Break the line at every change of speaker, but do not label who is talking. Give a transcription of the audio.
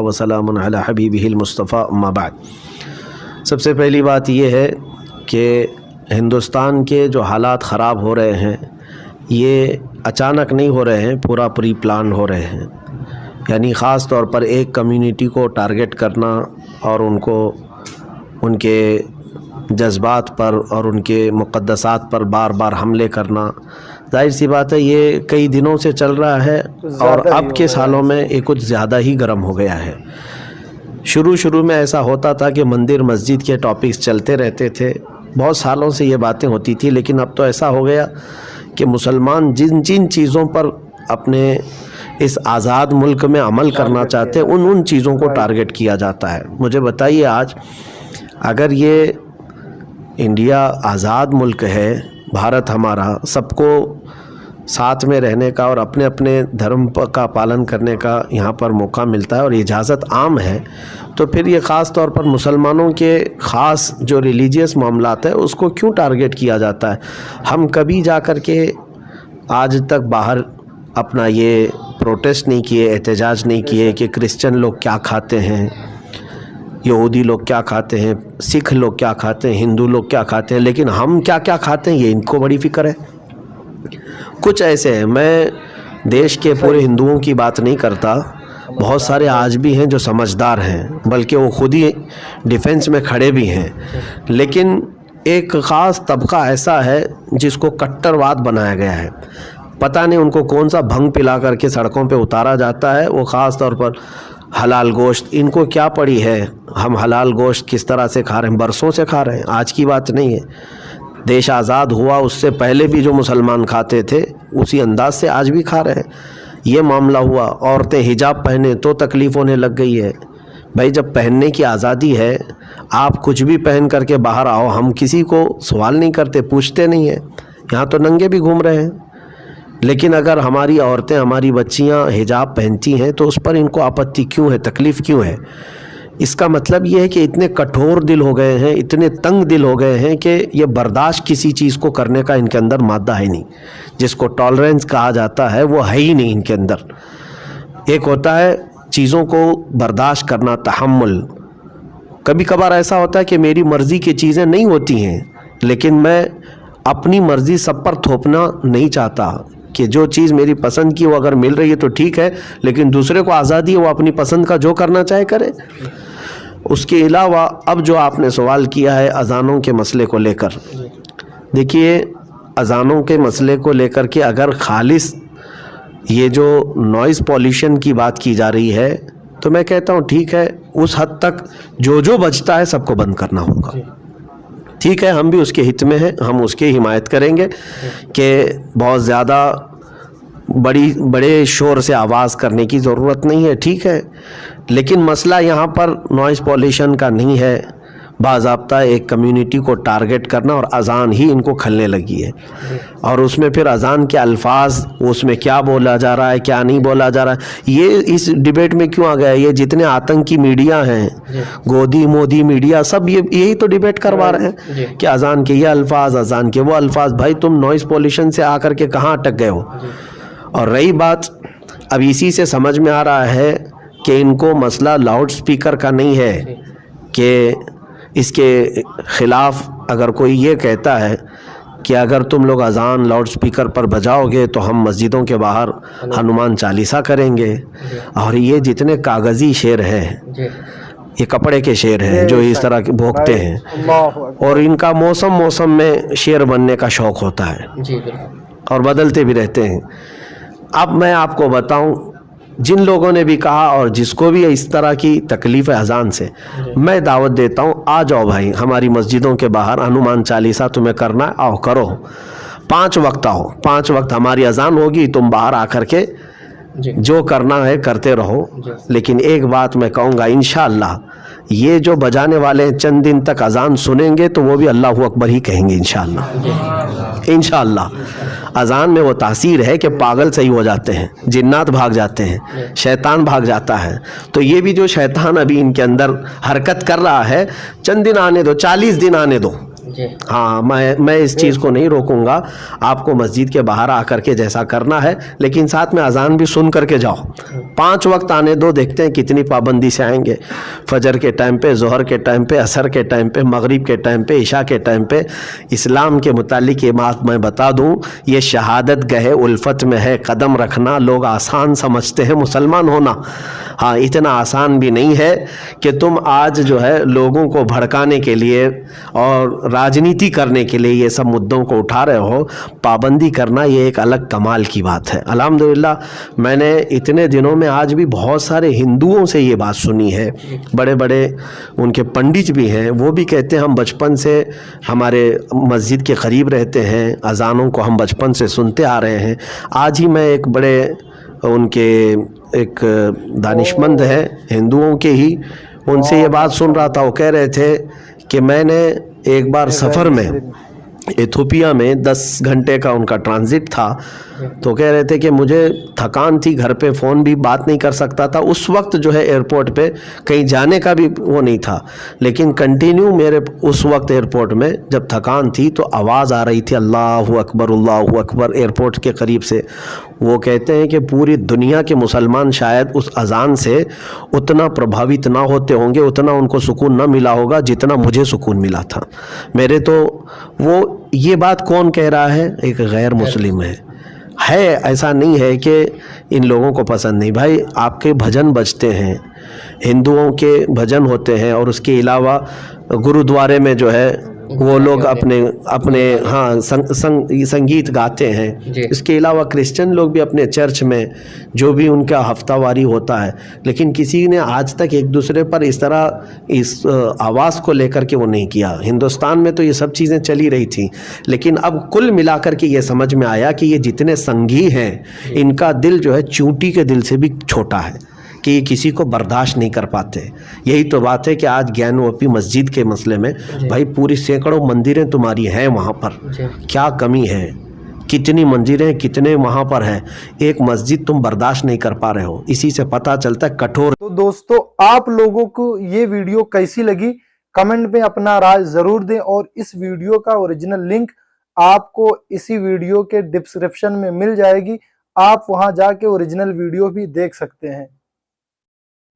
व सलामुन अला हबीबिहिल मुस्तफ़ा अम्मा बाद। सबसे पहली बात यह है कि हिंदुस्तान के जो हालात ख़राब हो रहे हैं ये अचानक नहीं हो रहे हैं, पूरा प्री प्लान हो रहे हैं। यानी ख़ास तौर पर एक कम्युनिटी को टारगेट करना और उनको उनके जज्बात पर और उनके मुक़द्दसात पर बार बार हमले करना, जाहिर सी बात है ये कई दिनों से चल रहा है और अब के सालों में ये कुछ ज़्यादा ही गर्म हो गया है। शुरू में ऐसा होता था कि मंदिर मस्जिद के टॉपिक्स चलते रहते थे, बहुत सालों से ये बातें होती थी, लेकिन अब तो ऐसा हो गया कि मुसलमान जिन जिन चीज़ों पर अपने इस आज़ाद मुल्क में अमल करना चाहते हैं उन चीज़ों को टारगेट किया जाता है। मुझे बताइए, आज अगर ये इंडिया आज़ाद मुल्क है, भारत हमारा, सबको साथ में रहने का और अपने अपने धर्म का पालन करने का यहाँ पर मौका मिलता है और इजाज़त आम है, तो फिर ये ख़ास तौर पर मुसलमानों के ख़ास जो रिलीजियस मामलात है उसको क्यों टारगेट किया जाता है? हम कभी जा कर के आज तक बाहर अपना ये प्रोटेस्ट नहीं किए, एहतजाज नहीं किए कि क्रिश्चियन लोग क्या खाते हैं, यहूदी लोग क्या खाते हैं, सिख लोग क्या खाते हैं, हिंदू लोग क्या खाते हैं, लेकिन हम क्या क्या खाते हैं ये इनको बड़ी फ़िक्र है। कुछ ऐसे हैं, मैं देश के पूरे हिंदुओं की बात नहीं करता, बहुत सारे आज भी हैं जो समझदार हैं, बल्कि वो खुद ही डिफेंस में खड़े भी हैं, लेकिन एक ख़ास तबका ऐसा है जिसको कट्टरवाद बनाया गया है। पता नहीं उनको कौन सा भंग पिला करके सड़कों पे उतारा जाता है। वो ख़ास तौर पर हलाल गोश्त, इनको क्या पड़ी है, हम हलाल गोश्त किस तरह से खा रहे हैं, बरसों से खा रहे हैं, आज की बात नहीं है। देश आज़ाद हुआ उससे पहले भी जो मुसलमान खाते थे उसी अंदाज से आज भी खा रहे हैं। ये मामला हुआ, औरतें हिजाब पहने तो तकलीफ़ होने लग गई है। भाई जब पहनने की आज़ादी है, आप कुछ भी पहन करके बाहर आओ, हम किसी को सवाल नहीं करते, पूछते नहीं हैं। यहाँ तो नंगे भी घूम रहे हैं, लेकिन अगर हमारी औरतें, हमारी बच्चियाँ हिजाब पहनती हैं तो उस पर इनको आपत्ति क्यों है, तकलीफ़ क्यों है? इसका मतलब ये है कि इतने कठोर दिल हो गए हैं, इतने तंग दिल हो गए हैं कि ये बर्दाश्त किसी चीज़ को करने का इनके अंदर मादा है नहीं। जिसको टॉलरेंस कहा जाता है वो है ही नहीं इनके अंदर। एक होता है चीज़ों को बर्दाश्त करना, तहम्मुल। कभी कभार ऐसा होता है कि मेरी मर्ज़ी की चीज़ें नहीं होती हैं, लेकिन मैं अपनी मर्ज़ी सब पर थोपना नहीं चाहता कि जो चीज़ मेरी पसंद की वो अगर मिल रही है तो ठीक है, लेकिन दूसरे को आज़ादी है वो अपनी पसंद का जो करना चाहे करे। उसके अलावा अब जो आपने सवाल किया है अज़ानों के मसले को लेकर, देखिए अज़ानों के मसले को लेकर के अगर खालिस ये जो नॉइज़ पॉल्यूशन की बात की जा रही है तो मैं कहता हूँ ठीक है, उस हद तक जो बचता है सबको बंद करना होगा। ठीक है, हम भी उसके हित में हैं, हम उसकी हिमायत करेंगे कि बहुत ज़्यादा बड़े शोर से आवाज़ करने की ज़रूरत नहीं है, ठीक है, लेकिन मसला यहाँ पर नॉइज़ पॉल्यूशन का नहीं है, बाज़ाब्ता एक कम्युनिटी को टारगेट करना और अज़ान ही इनको खलने लगी है। और उसमें फिर अज़ान के अल्फाज, उसमें क्या बोला जा रहा है, क्या नहीं बोला जा रहा है, ये इस डिबेट में क्यों आ गया? ये जितने आतंकी मीडिया हैं, गोदी मोदी मीडिया, सब यही तो डिबेट करवा रहे हैं कि अज़ान के ये अल्फाज, अज़ान के वो अल्फाज। भाई तुम नॉइज़ पॉल्यूशन से आकर के कहाँ अटक गए हो? और रही बात, अब इसी से समझ में आ रहा है कि इनको मसला लाउड स्पीकर का नहीं है कि इसके ख़िलाफ़ अगर कोई ये कहता है कि अगर तुम लोग अज़ान लाउड स्पीकर पर बजाओगे तो हम मस्जिदों के बाहर हनुमान चालीसा करेंगे। और ये जितने कागज़ी शेर हैं, ये कपड़े के शेर हैं जो इस तरह के भोंकते हैं, और इनका मौसम में शेर बनने का शौक़ होता है और बदलते भी रहते हैं। अब मैं आपको बताऊं, जिन लोगों ने भी कहा और जिसको भी इस तरह की तकलीफ़ है अज़ान से, मैं दावत देता हूँ, आ जाओ भाई हमारी मस्जिदों के बाहर, हनुमान चालीसा तुम्हें करना है, आओ करो, 5 वक्त आओ, 5 वक्त हमारी अज़ान होगी, तुम बाहर आकर के जो करना है करते रहो। लेकिन एक बात मैं कहूँगा, इंशाअल्लाह ये जो बजाने वाले हैं चंद दिन तक अज़ान सुनेंगे तो वो भी अल्लाहु अकबर ही कहेंगे इंशाअल्लाह। अज़ान में वो तासीर है कि पागल सही हो जाते हैं, जिन्नात भाग जाते हैं, शैतान भाग जाता है। तो ये भी जो शैतान अभी इनके अंदर हरकत कर रहा है, चंद दिन आने दो, 40 दिन आने दो, हाँ, मैं इस चीज़ को नहीं रोकूंगा, आपको मस्जिद के बाहर आकर के जैसा करना है, लेकिन साथ में अजान भी सुन करके जाओ। 5 वक्त आने दो, देखते हैं कितनी पाबंदी से आएंगे। फजर के टाइम पे, जोहर के टाइम पे, असर के टाइम पे, मगरिब के टाइम पे, इशा के टाइम पे। इस्लाम के मुतालिक ये बात मैं बता दूं, ये शहादत गहे उल्फत में है कदम रखना। लोग आसान समझते हैं मुसलमान होना, हाँ इतना आसान भी नहीं है कि तुम आज जो है लोगों को भड़काने के लिए और राजनीति करने के लिए ये सब मुद्दों को उठा रहे हो। पाबंदी करना ये एक अलग कमाल की बात है। अल्हम्दुलिल्लाह मैंने इतने दिनों में आज भी बहुत सारे हिंदुओं से ये बात सुनी है, बड़े बड़े उनके पंडित भी हैं, वो भी कहते हैं हम बचपन से हमारे मस्जिद के करीब रहते हैं, अजानों को हम बचपन से सुनते आ रहे हैं। आज ही मैं एक बड़े उनके एक दानिशमंद हैं हिंदुओं के ही, उनसे ये बात सुन रहा था। वो कह रहे थे कि मैंने एक बार सफ़र में इथोपिया में 10 घंटे का उनका ट्रांजिट था, तो कह रहे थे कि मुझे थकान थी, घर पे फ़ोन भी बात नहीं कर सकता था उस वक्त, जो है एयरपोर्ट पे कहीं जाने का भी वो नहीं था, लेकिन कंटिन्यू मेरे उस वक्त एयरपोर्ट में जब थकान थी तो आवाज़ आ रही थी अल्लाहु अकबर एयरपोर्ट के करीब से। वो कहते हैं कि पूरी दुनिया के मुसलमान शायद उस अजान से उतना प्रभावित ना होते होंगे, उतना उनको सुकून ना मिला होगा जितना मुझे सुकून मिला था मेरे। तो वो ये बात कौन कह रहा है? एक गैर मुस्लिम है। ऐसा नहीं है कि इन लोगों को पसंद नहीं। भाई आपके भजन बजते हैं, हिंदुओं के भजन होते हैं, और उसके अलावा गुरुद्वारे में जो है वो लोग अपने हाँ संगीत गाते हैं। इसके अलावा क्रिश्चियन लोग भी अपने चर्च में जो भी उनका हफ्तावारी होता है, लेकिन किसी ने आज तक एक दूसरे पर इस तरह इस आवाज़ को लेकर के वो नहीं किया। हिंदुस्तान में तो ये सब चीज़ें चली रही थी, लेकिन अब कुल मिलाकर के ये समझ में आया कि ये जितने संघी हैं, इनका दिल जो है चूंटी के दिल से भी छोटा है कि ये किसी को बर्दाश्त नहीं कर पाते। यही तो बात है कि आज ज्ञानवापी मस्जिद के मसले में भाई पूरी सैकड़ों मंदिरें तुम्हारी हैं, वहाँ पर क्या कमी है? कितनी मंदिरें कितने वहाँ पर हैं, एक मस्जिद तुम बर्दाश्त नहीं कर पा रहे हो। इसी से पता चलता है कठोर।
तो दोस्तों आप लोगों को ये वीडियो कैसी लगी कमेंट में अपना राय जरूर दें, और इस वीडियो का ओरिजिनल लिंक आपको इसी वीडियो के डिस्क्रिप्शन में मिल जाएगी, आप वहां जाके ओरिजिनल वीडियो भी देख सकते हैं।